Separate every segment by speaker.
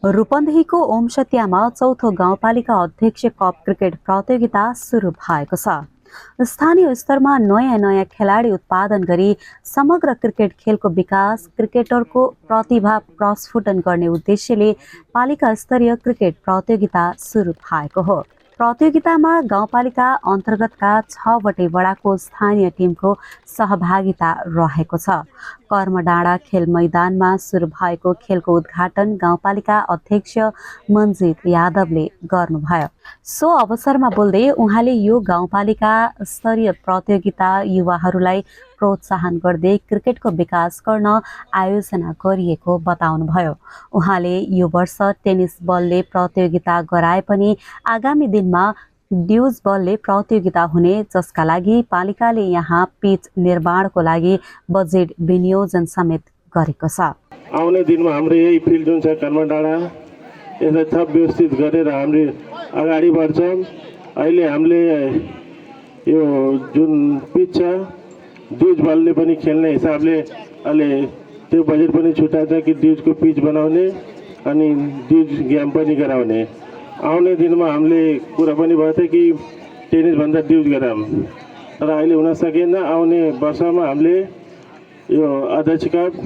Speaker 1: रूपन्देहीको ओमसत्यामा चौथो गाउँपालिका अध्यक्ष कप क्रिकेट प्रतियोगिता सुरु भएको छ। स्थानीय स्तरमा नयाँ नयाँ खेलाडी उत्पादन गरी समग्र क्रिकेट खेलको विकास, क्रिकेटरको प्रतिभा प्रस्फुटन गर्ने उद्देश्यले पालिका स्तरीय क्रिकेट प्रतियोगिता सुरु भएको हो। प्रतियोगितामा गाउँपालिका अन्तर्गतका 6 वडाको स्थानीय टिमको सहभागिता रहेको छ। कर्मडाँडा खेल मैदानमा सुरु भएको खेलको उद्घाटन गाउँपालिका अध्यक्ष मन्जित यादवले गर्नुभयो। सो अवसरमा बोल्दै उहाँले यो गाउँपालिका स्तरीय प्रतियोगिता युवाहरूलाई प्रोत्साहन गर्दै क्रिकेटको विकास गर्न आयोजना गरिएको बताउनुभयो। उहाँले यो वर्ष टेनिस बलले प्रतियोगिता गराए पनि आगामी दिनमा ड्युज बलले प्रतियोगिता हुने, जसका लागि पालिकाले यहाँ पिच निर्माणको लागि बजेट विनियोजन समेत गरेको छ।
Speaker 2: आउने दिनमा हाम्रो यही फिल्ड जुन छ कर्मडाँडा, यसलाई थप व्यवस्थित गरेर हामीले अगाडि बढ्छौँ। अहिले हामीले यो जुन पिच छ ड्युज बलले पनि खेल्ने हिसाबले अहिले त्यो बजेट पनि छुट्याएको छ कि ड्युजको पिच बनाउने अनि ड्युज गेम पनि गराउने। आउने दिनमा हामीले कुरा पनि भएको थियो कि टेनिसभन्दा ड्युज गराऊँ, तर अहिले हुन सकेन। आउने वर्षमा हामीले यो अध्यक्ष कप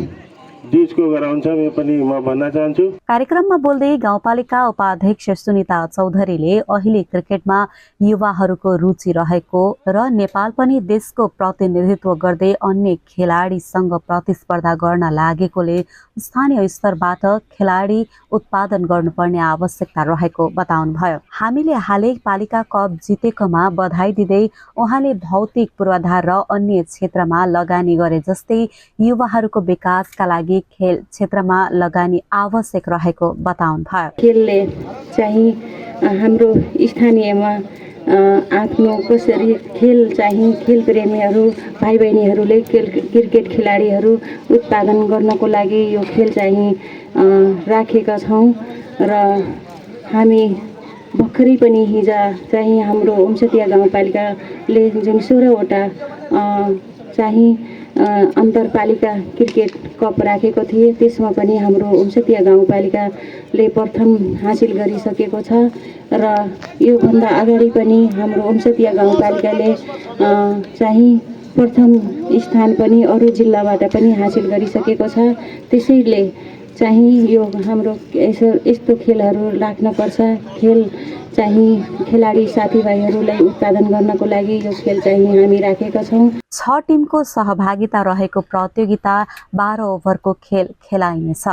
Speaker 2: ड्युजको गराउँछौँ, यो पनि म भन्न चाहन्छु।
Speaker 1: कार्यक्रममा बोल्दै गाउँपालिका उपाध्यक्ष सुनिता चौधरीले अहिले क्रिकेटमा युवाहरूको रुचि रहेको र नेपाल पनि देशको प्रतिनिधित्व गर्दै अन्य खेलाडीसँग प्रतिस्पर्धा गर्न लागेकोले स्थानीय स्तरबाट खेलाडी उत्पादन गर्नुपर्ने आवश्यकता रहेको बताउनुभयो। हामीले हालै पालिका कप जितेकोमा बधाई दिँदै उहाँले भौतिक पूर्वाधार र अन्य क्षेत्रमा लगानी गरे जस्तै युवाहरूको विकासका लागि खेल क्षेत्रमा लगानी आवश्यक रहेको बताउनुभयो।
Speaker 3: खेलले चाहिँ हाम्रो स्थानीयमा आफ्नो कसरी खेल चाहिँ खेल प्रेमीहरू भाइ बहिनीहरूले क्रिकेट खेलाडीहरू उत्पादन गर्नको लागि यो खेल चाहिँ राखेका छौँ र हामी भर्खरै पनि हिजो चाहिँ हाम्रो ओमसतिया गाउँपालिकाले जुन 16वटा चाहिँ अन्तरपालिका क्रिकेट कप राखेको थिए, त्यसमा पनि हाम्रो ओमसतिया गाउँपालिकाले प्रथम हासिल गरिसकेको छ र योभन्दा अगाडि पनि हाम्रो ओमसतिया गाउँपालिकाले चाहिँ प्रथम स्थान पनि अरू जिल्लाबाट पनि हासिल गरिसकेको छ। त्यसैले चाहिँ यो हाम्रो यस्तो खेलहरू राख्नुपर्छ। खेल चाहिँ खेलाडी साथीभाइहरूलाई उत्पादन गर्नको लागि यो खेल चाहिँ हामी राखेका छौँ।
Speaker 1: 6 टिमको सहभागिता रहेको प्रतियोगिता 12 ओभरको खेल खेलाइनेछ।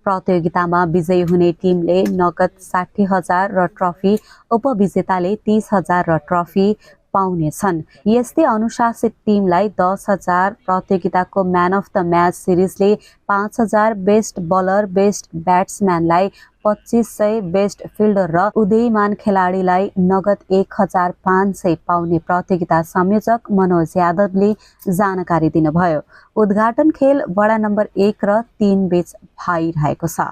Speaker 1: प्रतियोगितामा विजयी हुने टिमले नगद 60,000 र ट्रफी, उपविजेताले 30,000 र ट्रफी पाउनेछन्। यस्तै अनुशासित टिमलाई 10,000, प्रतियोगिताको म्यान अफ द म्याच सिरिजले 5,000, बेस्ट बलर बेस्ट ब्याट्सम्यानलाई 2500, बेस्ट फिल्डर र उदयमान खेलाडीलाई नगद 1,500 पाउने प्रतियोगिता संयोजक मनोज यादवले जानकारी दिनुभयो। उद्घाटन खेल वडा नम्बर 1 र 3 बीच भइरहेको छ।